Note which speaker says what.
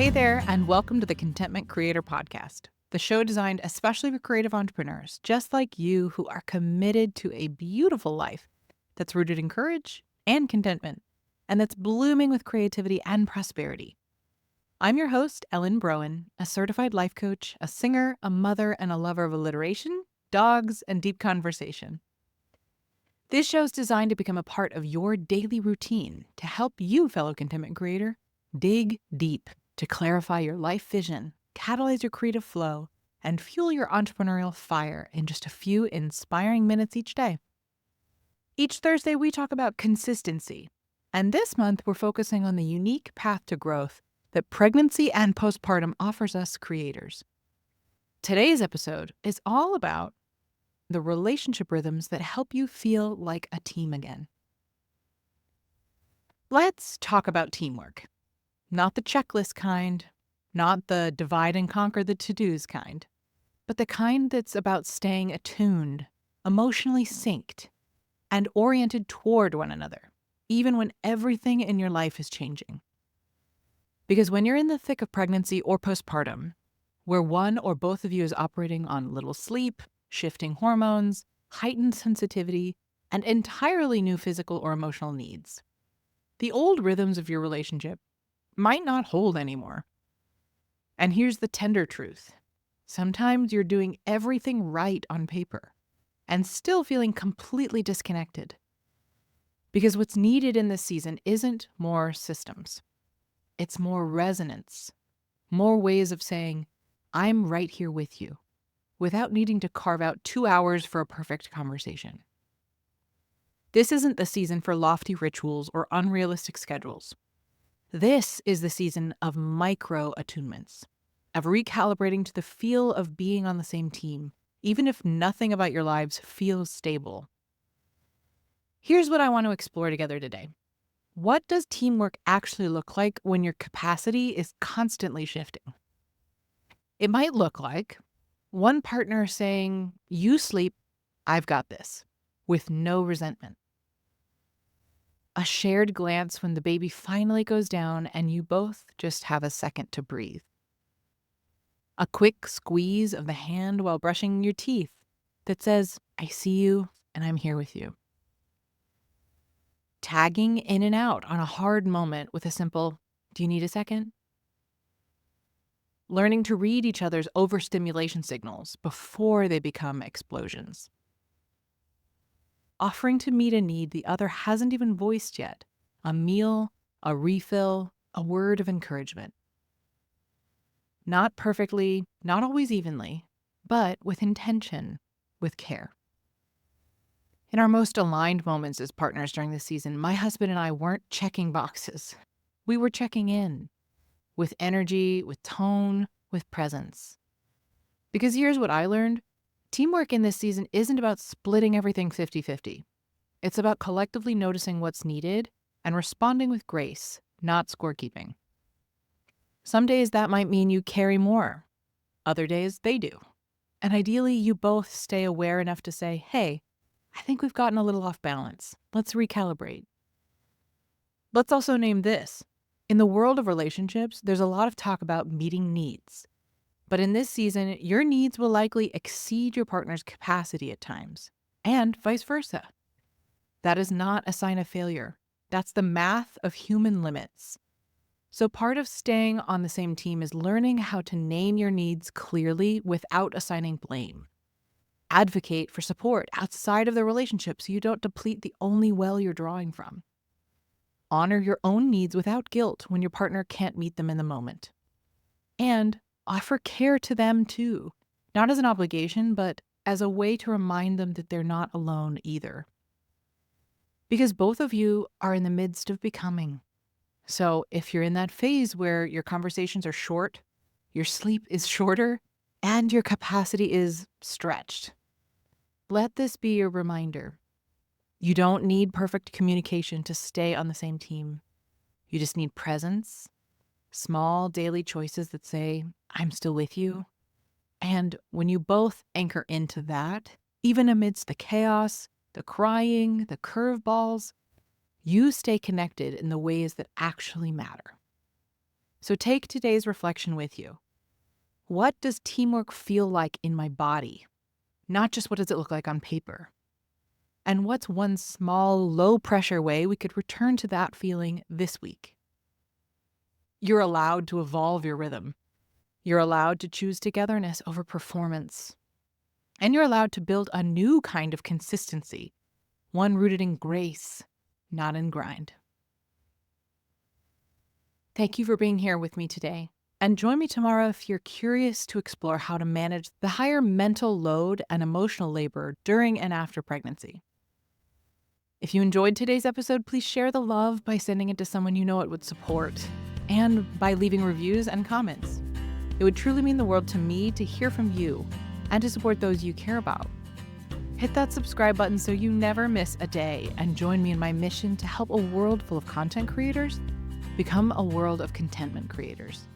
Speaker 1: Hey there, and welcome to the Contentment Creator Podcast, the show designed especially for creative entrepreneurs just like you who are committed to a beautiful life that's rooted in courage and contentment, and that's blooming with creativity and prosperity. I'm your host, Ellen Broen, a certified life coach, a singer, a mother, and a lover of alliteration, dogs, and deep conversation. This show is designed to become a part of your daily routine to help you, fellow contentment creator, dig deep to clarify your life vision, catalyze your creative flow, and fuel your entrepreneurial fire in just a few inspiring minutes each day. Each Thursday, we talk about consistency, and this month, we're focusing on the unique path to growth that pregnancy and postpartum offers us creators. Today's episode is all about the relationship rhythms that help you feel like a team again. Let's talk about teamwork. Not the checklist kind, not the divide and conquer the to-dos kind, but the kind that's about staying attuned, emotionally synced, and oriented toward one another, even when everything in your life is changing. Because when you're in the thick of pregnancy or postpartum, where one or both of you is operating on little sleep, shifting hormones, heightened sensitivity, and entirely new physical or emotional needs, the old rhythms of your relationship might not hold anymore. And here's the tender truth. Sometimes you're doing everything right on paper and still feeling completely disconnected. Because what's needed in this season isn't more systems. It's more resonance, more ways of saying, I'm right here with you, without needing to carve out 2 hours for a perfect conversation. This isn't the season for lofty rituals or unrealistic schedules. This is the season of micro-attunements, of recalibrating to the feel of being on the same team, even if nothing about your lives feels stable. Here's what I want to explore together today. What does teamwork actually look like when your capacity is constantly shifting? It might look like one partner saying, "You sleep, I've got this," with no resentment. A shared glance when the baby finally goes down and you both just have a second to breathe. A quick squeeze of the hand while brushing your teeth that says, I see you and I'm here with you. Tagging in and out on a hard moment with a simple, do you need a second? Learning to read each other's overstimulation signals before they become explosions. Offering to meet a need the other hasn't even voiced yet. A meal, a refill, a word of encouragement. Not perfectly, not always evenly, but with intention, with care. In our most aligned moments as partners during this season, my husband and I weren't checking boxes. We were checking in with energy, with tone, with presence. Because here's what I learned. Teamwork in this season isn't about splitting everything 50-50. It's about collectively noticing what's needed and responding with grace, not scorekeeping. Some days that might mean you carry more. Other days they do. And ideally, you both stay aware enough to say, hey, I think we've gotten a little off balance. Let's recalibrate. Let's also name this. In the world of relationships, there's a lot of talk about meeting needs. But in this season, your needs will likely exceed your partner's capacity at times, and vice versa. That is not a sign of failure. That's the math of human limits. So part of staying on the same team is learning how to name your needs clearly without assigning blame. Advocate for support outside of the relationship so you don't deplete the only well you're drawing from. Honor your own needs without guilt when your partner can't meet them in the moment. And offer care to them too, not as an obligation, but as a way to remind them that they're not alone either. Because both of you are in the midst of becoming. So if you're in that phase where your conversations are short, your sleep is shorter, and your capacity is stretched, let this be your reminder. You don't need perfect communication to stay on the same team. You just need presence, small daily choices that say, I'm still with you. And when you both anchor into that, even amidst the chaos, the crying, the curveballs, you stay connected in the ways that actually matter. So take today's reflection with you. What does teamwork feel like in my body? Not just what does it look like on paper? And what's one small, low-pressure way we could return to that feeling this week? You're allowed to evolve your rhythm. You're allowed to choose togetherness over performance. And you're allowed to build a new kind of consistency, one rooted in grace, not in grind. Thank you for being here with me today. And join me tomorrow if you're curious to explore how to manage the higher mental load and emotional labor during and after pregnancy. If you enjoyed today's episode, please share the love by sending it to someone you know it would support and by leaving reviews and comments. It would truly mean the world to me to hear from you and to support those you care about. Hit that subscribe button so you never miss a day and join me in my mission to help a world full of content creators become a world of contentment creators.